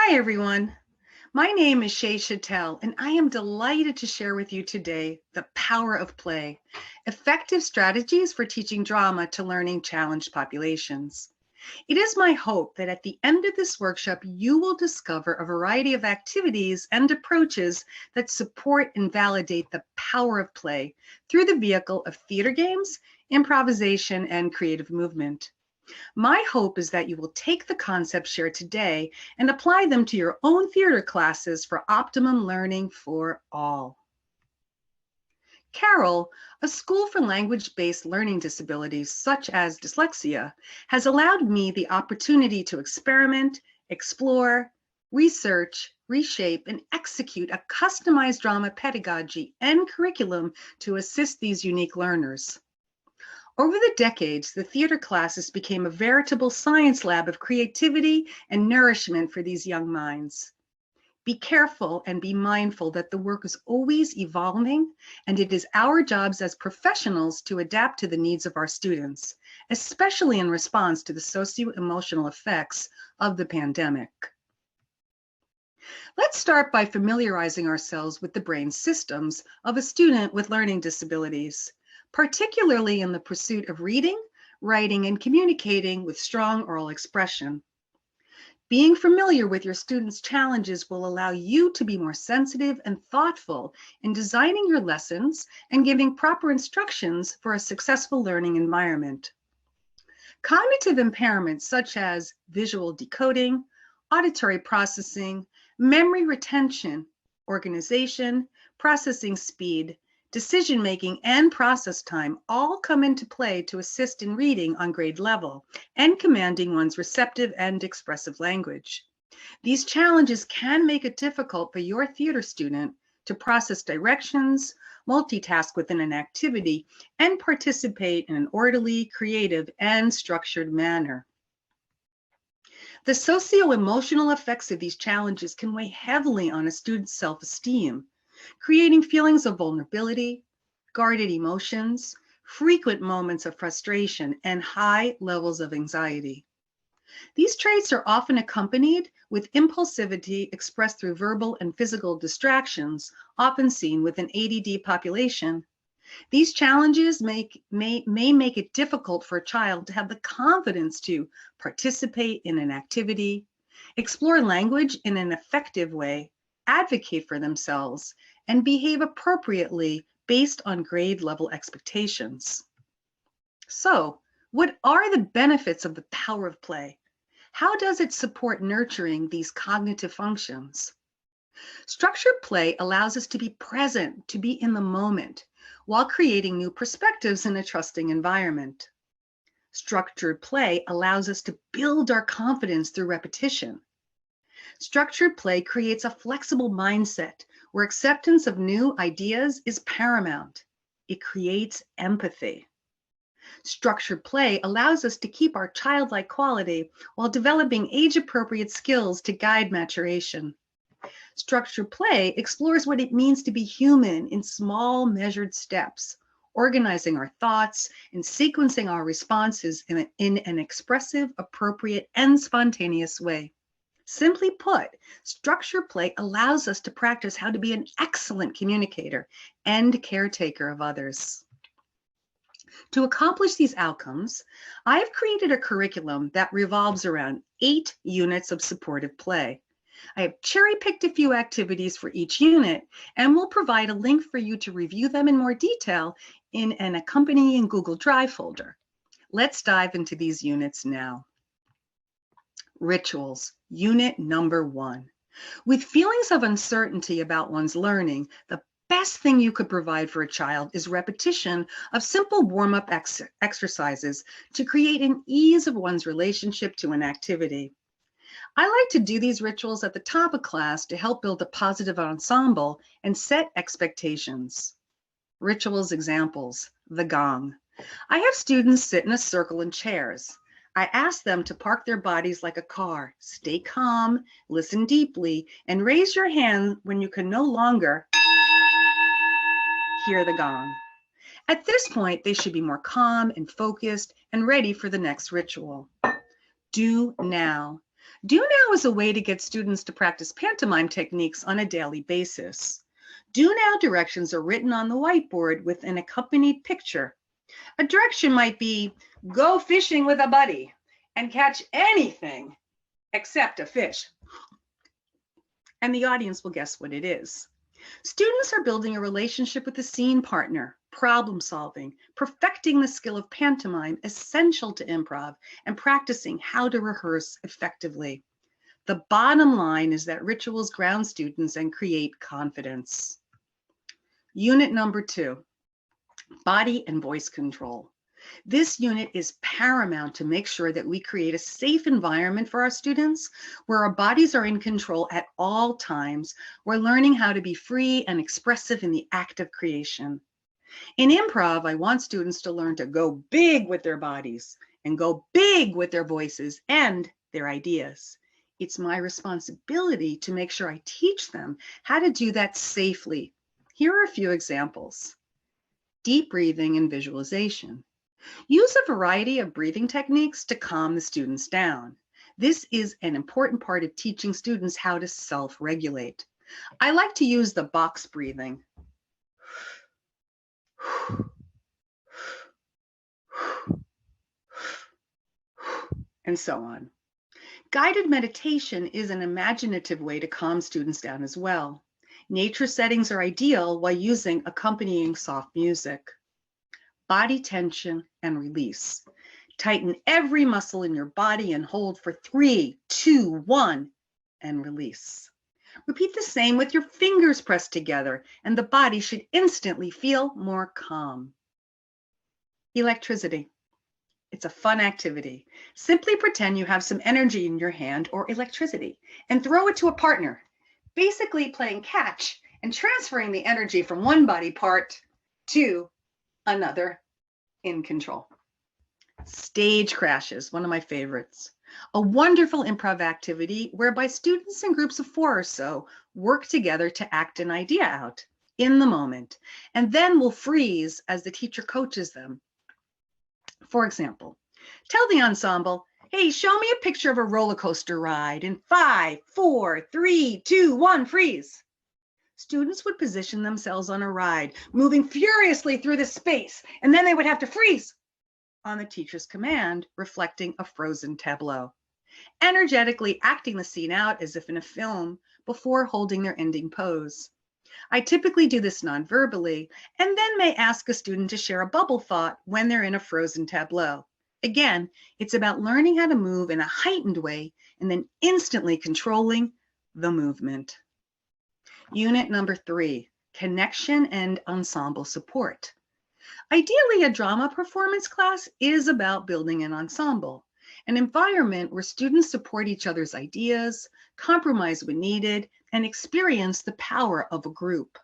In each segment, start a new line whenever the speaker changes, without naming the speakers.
Hi, everyone. My name is Shea Schatell, and I am delighted to share with you today the power of play, effective strategies for teaching drama to learning challenged populations. It is my hope that at the end of this workshop, you will discover a variety of activities and approaches that support and validate the power of play through the vehicle of theater games, improvisation, and creative movement. My hope is that you will take the concepts shared today and apply them to your own theater classes for optimum learning for all. Carol, a school for language-based learning disabilities such as dyslexia, has allowed me the opportunity to experiment, explore, research, reshape, and execute a customized drama pedagogy and curriculum to assist these unique learners. Over the decades, the theater classes became a veritable science lab of creativity and nourishment for these young minds. Be careful and be mindful that the work is always evolving, and it is our jobs as professionals to adapt to the needs of our students, especially in response to the socio-emotional effects of the pandemic. Let's start by familiarizing ourselves with the brain systems of a student with learning disabilities, particularly in the pursuit of reading, writing, and communicating with strong oral expression. Being familiar with your students' challenges will allow you to be more sensitive and thoughtful in designing your lessons and giving proper instructions for a successful learning environment. Cognitive impairments such as visual decoding, auditory processing, memory retention, organization, processing speed, decision-making, and process time all come into play to assist in reading on grade level and commanding one's receptive and expressive language. These challenges can make it difficult for your theater student to process directions, multitask within an activity, and participate in an orderly, creative, and structured manner. The socio-emotional effects of these challenges can weigh heavily on a student's self-esteem, creating feelings of vulnerability, guarded emotions, frequent moments of frustration, and high levels of anxiety. These traits are often accompanied with impulsivity expressed through verbal and physical distractions, often seen with an ADD population. These challenges may make it difficult for a child to have the confidence to participate in an activity, explore language in an effective way, advocate for themselves, and behave appropriately based on grade level expectations. So, what are the benefits of the power of play? How does it support nurturing these cognitive functions? Structured play allows us to be present, to be in the moment, while creating new perspectives in a trusting environment. Structured play allows us to build our confidence through repetition. Structured play creates a flexible mindset where acceptance of new ideas is paramount. It creates empathy. Structured play allows us to keep our childlike quality while developing age-appropriate skills to guide maturation. Structured play explores what it means to be human in small, measured steps, organizing our thoughts and sequencing our responses in an expressive, appropriate, and spontaneous way. Simply put, structured play allows us to practice how to be an excellent communicator and caretaker of others. To accomplish these outcomes, I have created a curriculum that revolves around 8 units of supportive play. I have cherry-picked a few activities for each unit and will provide a link for you to review them in more detail in an accompanying Google Drive folder. Let's dive into these units now. Rituals, unit number 1. With feelings of uncertainty about one's learning, the best thing you could provide for a child is repetition of simple warm-up exercises to create an ease of one's relationship to an activity. I like to do these rituals at the top of class to help build a positive ensemble and set expectations. Rituals examples, the gong. I have students sit in a circle in chairs. I ask them to park their bodies like a car, stay calm, listen deeply, and raise your hand when you can no longer hear the gong. At this point, they should be more calm and focused and ready for the next ritual. Do now. Do Now is a way to get students to practice pantomime techniques on a daily basis. Do Now directions are written on the whiteboard with an accompanied picture. A direction might be, go fishing with a buddy and catch anything except a fish. And the audience will guess what it is. Students are building a relationship with a scene partner, problem solving, perfecting the skill of pantomime essential to improv, and practicing how to rehearse effectively. The bottom line is that rituals ground students and create confidence. Unit number 2, body and voice control. This unit is paramount to make sure that we create a safe environment for our students where our bodies are in control at all times. We're learning how to be free and expressive in the act of creation. In improv, I want students to learn to go big with their bodies and go big with their voices and their ideas. It's my responsibility to make sure I teach them how to do that safely. Here are a few examples. Deep breathing and visualization. Use a variety of breathing techniques to calm the students down. This is an important part of teaching students how to self-regulate. I like to use the box breathing. And so on. Guided meditation is an imaginative way to calm students down as well. Nature settings are ideal while using accompanying soft music. Body tension and release. Tighten every muscle in your body and hold for 3, 2, 1, and release. Repeat the same with your fingers pressed together, and the body should instantly feel more calm. Electricity. It's a fun activity. Simply pretend you have some energy in your hand or electricity and throw it to a partner, basically playing catch and transferring the energy from one body part to another in control. Stage crashes, one of my favorites. A wonderful improv activity whereby students in groups of 4 or so work together to act an idea out in the moment, and then will freeze as the teacher coaches them. For example, tell the ensemble, hey, show me a picture of a roller coaster ride in 5, 4, 3, 2, 1, freeze. Students would position themselves on a ride, moving furiously through the space, and then they would have to freeze on the teacher's command, reflecting a frozen tableau, energetically acting the scene out as if in a film before holding their ending pose. I typically do this non-verbally, and then may ask a student to share a bubble thought when they're in a frozen tableau. Again, it's about learning how to move in a heightened way and then instantly controlling the movement. Unit number 3, connection and ensemble support. Ideally, a drama performance class is about building an ensemble, an environment where students support each other's ideas, compromise when needed, and experience the power of a group.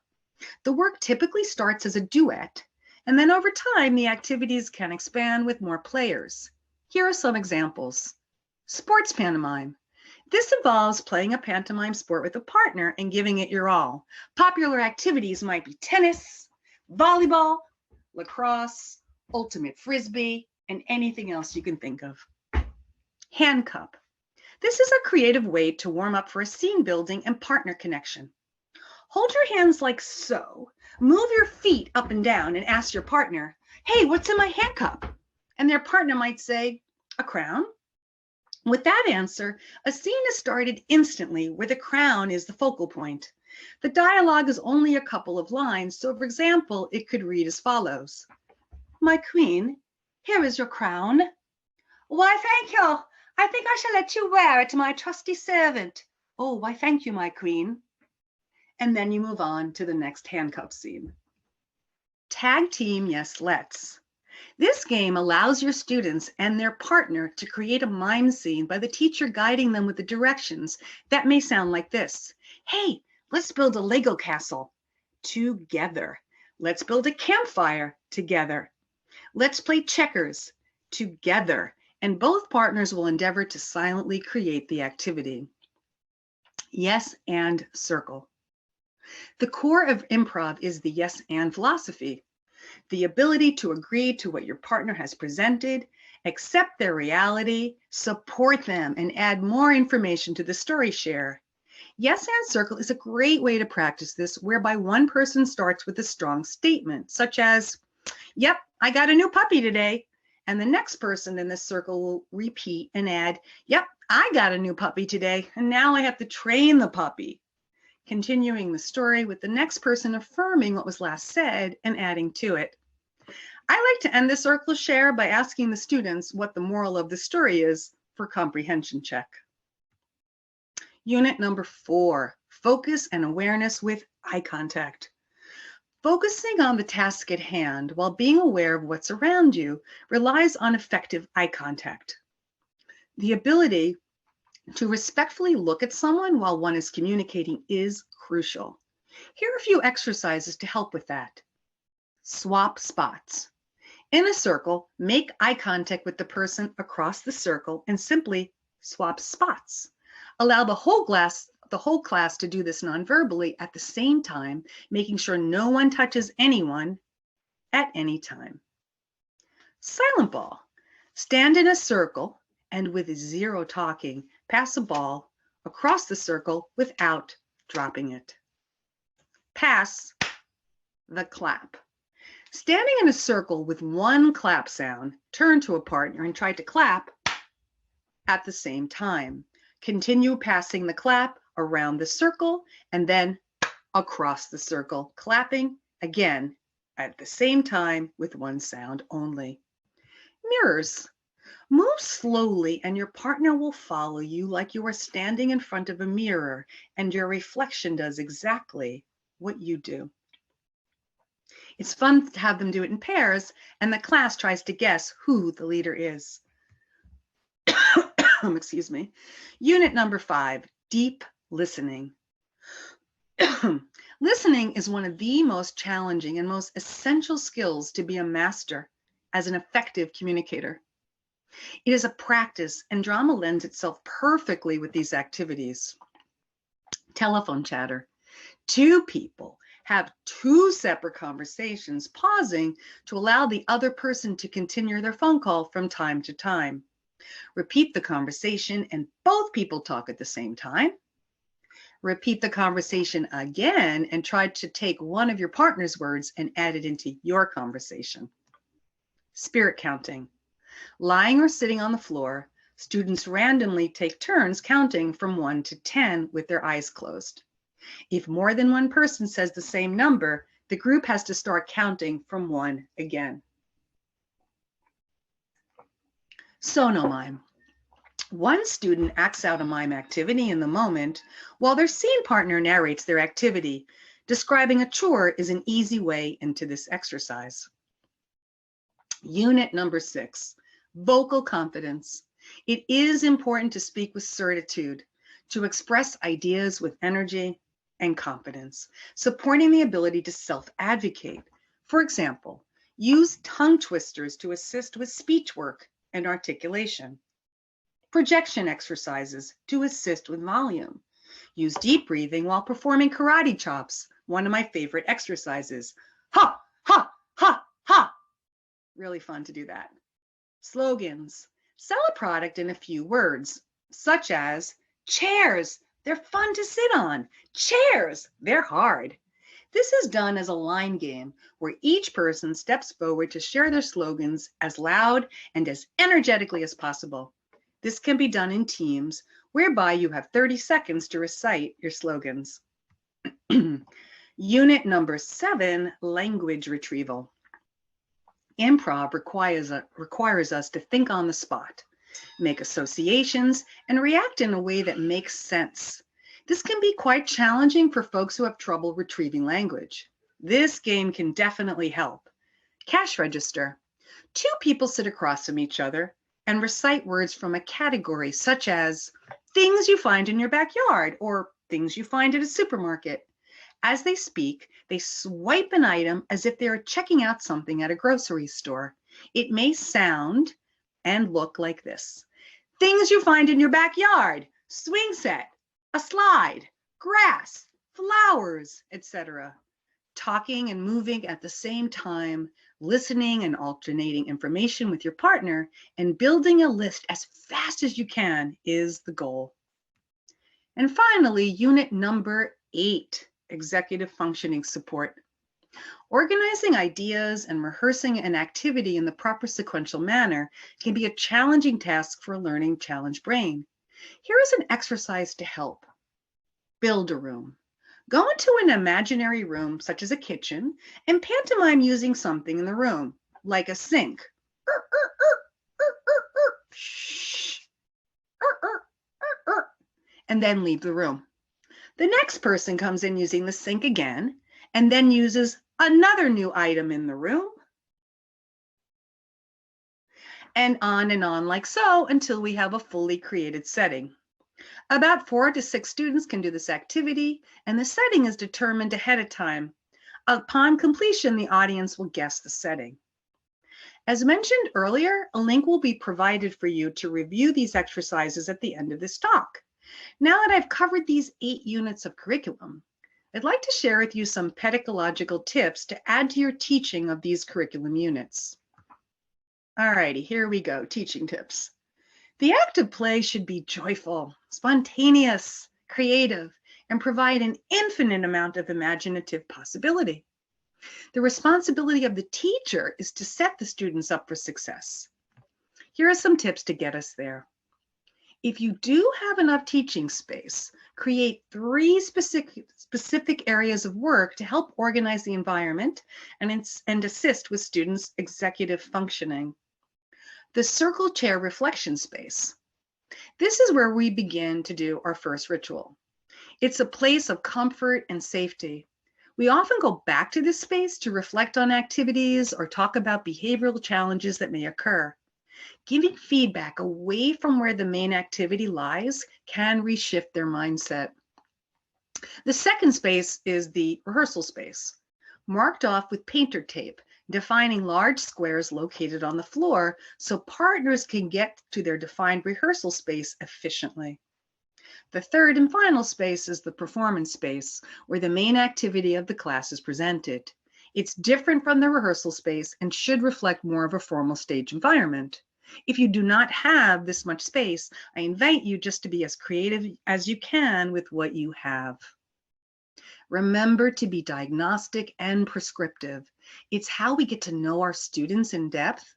The work typically starts as a duet, and then over time, the activities can expand with more players. Here are some examples. Sports pantomime. This involves playing a pantomime sport with a partner and giving it your all. Popular activities might be tennis, volleyball, lacrosse, ultimate frisbee, and anything else you can think of. Hand cup. This is a creative way to warm up for a scene building and partner connection. Hold your hands like so, move your feet up and down and ask your partner, hey, what's in my hand cup? And their partner might say, a crown. With that answer, a scene is started instantly where the crown is the focal point. The dialogue is only a couple of lines, so for example, it could read as follows. My queen, here is your crown. Why, thank you. I think I shall let you wear it, my trusty servant. Oh, why, thank you, my queen. And then you move on to the next handcuff scene. Tag team, yes, let's. This game allows your students and their partner to create a mime scene by the teacher guiding them with the directions that may sound like this. Hey, let's build a Lego castle together. Let's build a campfire together. Let's play checkers together. And both partners will endeavor to silently create the activity. Yes and circle. The core of improv is the yes and philosophy, the ability to agree to what your partner has presented Accept their reality, support them, and add more information to the story share. Yes and circle is a great way to practice this, whereby one person starts with a strong statement, such as, "Yep, I got a new puppy today." And the next person in the circle will repeat and add, "Yep, I got a new puppy today, and now I have to train the puppy." Continuing the story with the next person affirming what was last said and adding to it. I like to end the circle share by asking the students what the moral of the story is for comprehension check. Unit number 4, focus and awareness with eye contact. Focusing on the task at hand while being aware of what's around you relies on effective eye contact. The ability to respectfully look at someone while one is communicating is crucial. Here are a few exercises to help with that. Swap spots. In a circle, make eye contact with the person across the circle and simply swap spots. Allow the whole class to do this non-verbally at the same time, making sure no one touches anyone at any time. Silent ball. Stand in a circle and with zero talking, pass a ball across the circle without dropping it. Pass the clap. Standing in a circle with one clap sound, turn to a partner and try to clap at the same time. Continue passing the clap around the circle and then across the circle, clapping again at the same time with one sound only. Mirrors. Move slowly and your partner will follow you like you are standing in front of a mirror and your reflection does exactly what you do. It's fun to have them do it in pairs and the class tries to guess who the leader is. Excuse me. Unit number 5, deep listening. Listening is one of the most challenging and most essential skills to be a master as an effective communicator. It is a practice and drama lends itself perfectly with these activities. Telephone chatter. 2 people have 2 separate conversations, pausing to allow the other person to continue their phone call from time to time. Repeat the conversation and both people talk at the same time. Repeat the conversation again and try to take one of your partner's words and add it into your conversation. Spirit counting. Lying or sitting on the floor, students randomly take turns counting from 1 to 10 with their eyes closed. If more than one person says the same number, the group has to start counting from 1 again. Sonomime. One student acts out a mime activity in the moment, while their scene partner narrates their activity. Describing a chore is an easy way into this exercise. Unit number 6, vocal confidence. It is important to speak with certitude, to express ideas with energy and confidence, supporting the ability to self-advocate. For example, use tongue twisters to assist with speech work and articulation. Projection exercises to assist with volume. Use deep breathing while performing karate chops, one of my favorite exercises. Ha, ha, ha, ha. Really fun to do that. Slogans. Sell a product in a few words, such as chairs. They're fun to sit on. Chairs, they're hard. This is done as a line game where each person steps forward to share their slogans as loud and as energetically as possible. This can be done in teams whereby you have 30 seconds to recite your slogans. Unit number 7, language retrieval. Improv requires us to think on the spot, make associations, and react in a way that makes sense. This can be quite challenging for folks who have trouble retrieving language. This game can definitely help. Cash register. 2 people sit across from each other and recite words from a category such as things you find in your backyard or things you find at a supermarket. As they speak, they swipe an item as if they are checking out something at a grocery store. It may sound and look like this. Things you find in your backyard, swing set, a slide, grass, flowers, etc. Talking and moving at the same time listening and alternating information with your partner, and building a list as fast as you can is the goal. And finally, unit number 8, executive functioning support. Organizing ideas and rehearsing an activity in the proper sequential manner can be a challenging task for a learning challenged brain. Here is an exercise to help. Build a room. Go into an imaginary room, such as a kitchen, and pantomime using something in the room, like a sink. And then leave the room. The next person comes in using the sink again, and then uses another new item in the room, and on like so until we have a fully created setting. About 4 to 6 students can do this activity, and the setting is determined ahead of time. Upon completion, the audience will guess the setting. As mentioned earlier, a link will be provided for you to review these exercises at the end of this talk. Now that I've covered these 8 units of curriculum, I'd like to share with you some pedagogical tips to add to your teaching of these curriculum units. Alrighty, here we go, teaching tips. The act of play should be joyful, spontaneous, creative, and provide an infinite amount of imaginative possibility. The responsibility of the teacher is to set the students up for success. Here are some tips to get us there. If you do have enough teaching space, create 3 specific areas of work to help organize the environment and assist with students' executive functioning. The circle chair reflection space. This is where we begin to do our first ritual. It's a place of comfort and safety. We often go back to this space to reflect on activities or talk about behavioral challenges that may occur. Giving feedback away from where the main activity lies can reshift their mindset. The second space is the rehearsal space, marked off with painter tape, defining large squares located on the floor so partners can get to their defined rehearsal space efficiently. The third and final space is the performance space, where the main activity of the class is presented. It's different from the rehearsal space and should reflect more of a formal stage environment. If you do not have this much space, I invite you just to be as creative as you can with what you have. Remember to be diagnostic and prescriptive. It's how we get to know our students in depth.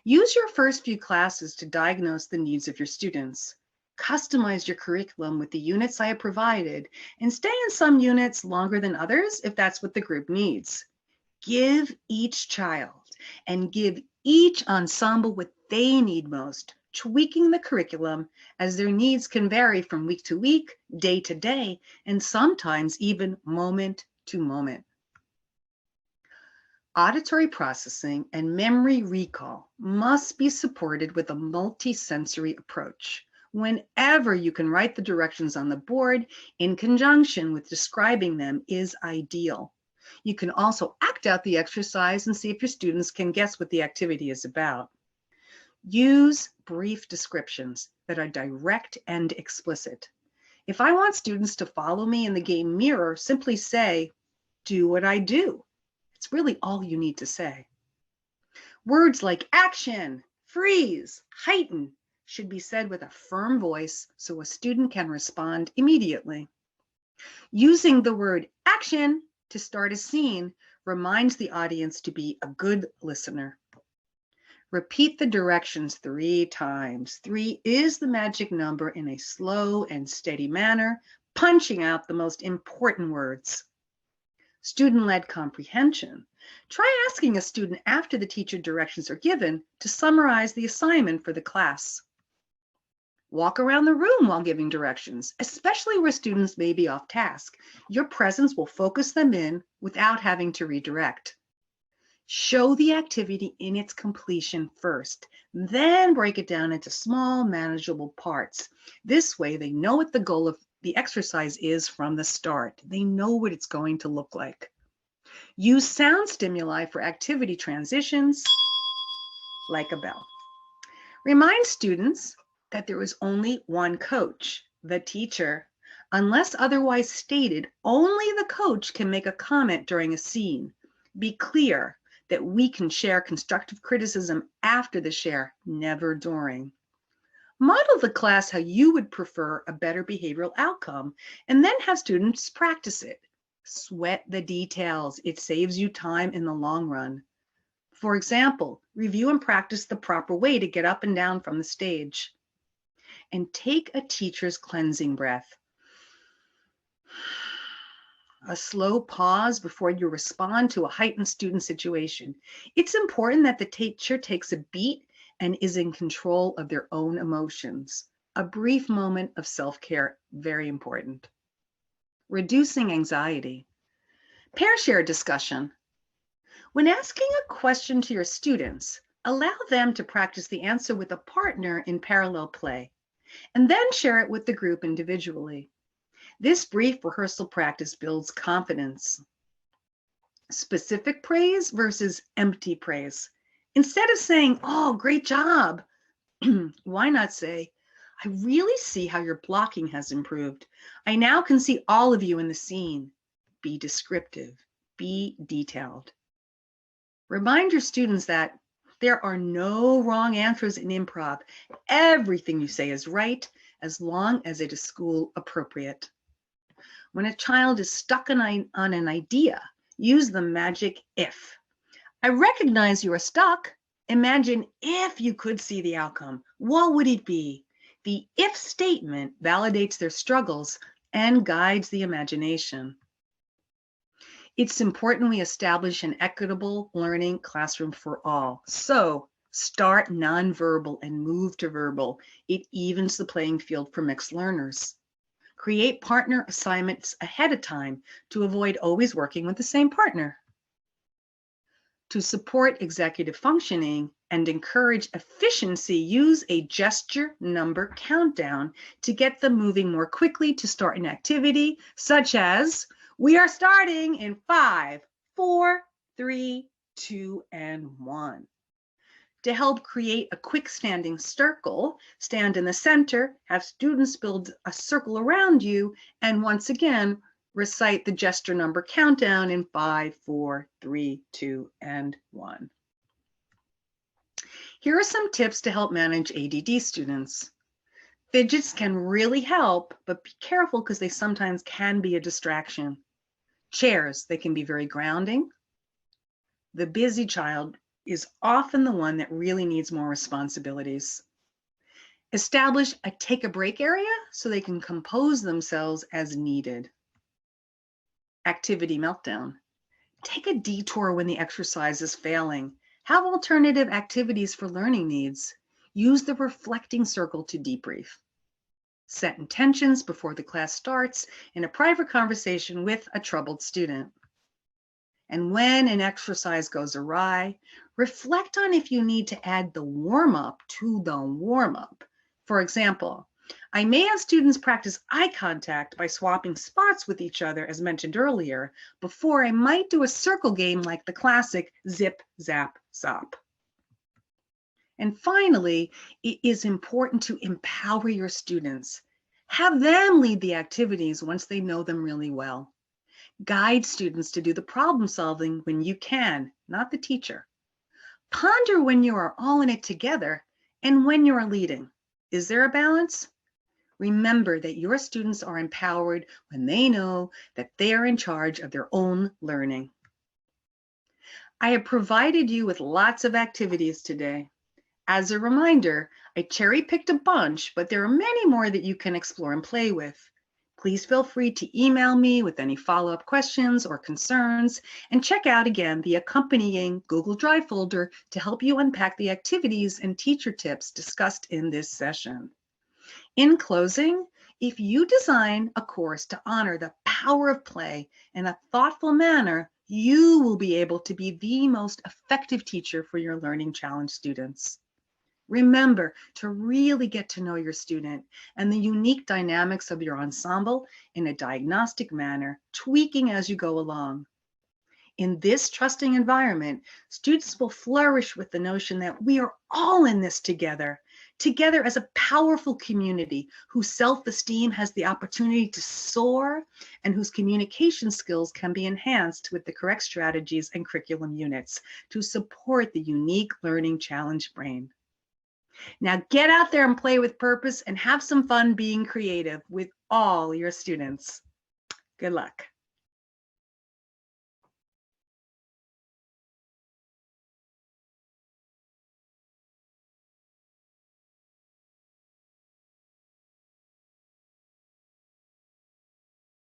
Use your first few classes to diagnose the needs of your students. Customize your curriculum with the units I have provided, and stay in some units longer than others if that's what the group needs. Give each child and give each ensemble what they need most, tweaking the curriculum as their needs can vary from week to week, day to day, and sometimes even moment to moment. Auditory processing and memory recall must be supported with a multisensory approach. Whenever you can write the directions on the board in conjunction with describing them is ideal. You can also act out the exercise and see if your students can guess what the activity is about. Use brief descriptions that are direct and explicit. If I want students to follow me in the game Mirror, simply say, "Do what I do." It's really all you need to say. Words like action, freeze, heighten should be said with a firm voice so a student can respond immediately. Using the word action to start a scene reminds the audience to be a good listener. Repeat the directions 3 times. 3 is the magic number in a slow and steady manner, punching out the most important words. Student-led comprehension. Try asking a student after the teacher directions are given to summarize the assignment for the class. Walk around the room while giving directions, especially where students may be off task. Your presence will focus them in without having to redirect. Show the activity in its completion first, then break it down into small, manageable parts. This way, they know what the goal of the exercise is from the start. They know what it's going to look like. Use sound stimuli for activity transitions, like a bell. Remind students that there is only one coach, the teacher. Unless otherwise stated, only the coach can make a comment during a scene. Be clear that we can share constructive criticism after the share, never during. Model the class how you would prefer a better behavioral outcome, and then have students practice it. Sweat the details. It saves you time in the long run. For example, review and practice the proper way to get up and down from the stage. And take a teacher's cleansing breath. A slow pause before you respond to a heightened student situation. It's important that the teacher takes a beat and is in control of their own emotions. A brief moment of self-care, very important. Reducing anxiety. Pair share discussion. When asking a question to your students, allow them to practice the answer with a partner in parallel play, and then share it with the group individually. This brief rehearsal practice builds confidence. Specific praise versus empty praise. Instead of saying, "Oh, great job," why not say, "I really see how your blocking has improved. I now can see all of you in the scene." Be descriptive, be detailed. Remind your students that there are no wrong answers in improv. Everything you say is right as long as it is school appropriate. When a child is stuck on an idea, use the magic if. I recognize you are stuck. Imagine if you could see the outcome. What would it be? The if statement validates their struggles and guides the imagination. It's important we establish an equitable learning classroom for all. So start nonverbal and move to verbal. It evens the playing field for mixed learners. Create partner assignments ahead of time to avoid always working with the same partner. To support executive functioning and encourage efficiency, use a gesture number countdown to get them moving more quickly to start an activity, such as, "We are starting in 5, 4, 3, 2, and 1. To help create a quick standing circle, stand in the center, have students build a circle around you, and once again, recite the gesture number countdown in 5, 4, 3, 2, and 1. Here are some tips to help manage ADD students. Fidgets can really help, but be careful because they sometimes can be a distraction. Chairs, they can be very grounding. The busy child is often the one that really needs more responsibilities. Establish a take a break area so they can compose themselves as needed. Activity meltdown. Take a detour when the exercise is failing. Have alternative activities for learning needs. Use the reflecting circle to debrief. Set intentions before the class starts in a private conversation with a troubled student. And when an exercise goes awry, reflect on if you need to add the warm-up to the warm-up. For example, I may have students practice eye contact by swapping spots with each other, as mentioned earlier, before I might do a circle game like the classic zip, zap, zop. And finally, it is important to empower your students. Have them lead the activities once they know them really well. Guide students to do the problem solving when you can, not the teacher. Ponder when you are all in it together and when you are leading. Is there a balance? Remember that your students are empowered when they know that they are in charge of their own learning. I have provided you with lots of activities today. As a reminder, I cherry-picked a bunch, but there are many more that you can explore and play with. Please feel free to email me with any follow-up questions or concerns, and check out again the accompanying Google Drive folder to help you unpack the activities and teacher tips discussed in this session. In closing, if you design a course to honor the power of play in a thoughtful manner, you will be able to be the most effective teacher for your learning challenge students. Remember to really get to know your student and the unique dynamics of your ensemble in a diagnostic manner, tweaking as you go along. In this trusting environment, students will flourish with the notion that we are all in this together. together as a powerful community whose self-esteem has the opportunity to soar and whose communication skills can be enhanced with the correct strategies and curriculum units to support the unique learning challenge brain. Now get out there and play with purpose and have some fun being creative with all your students. Good luck.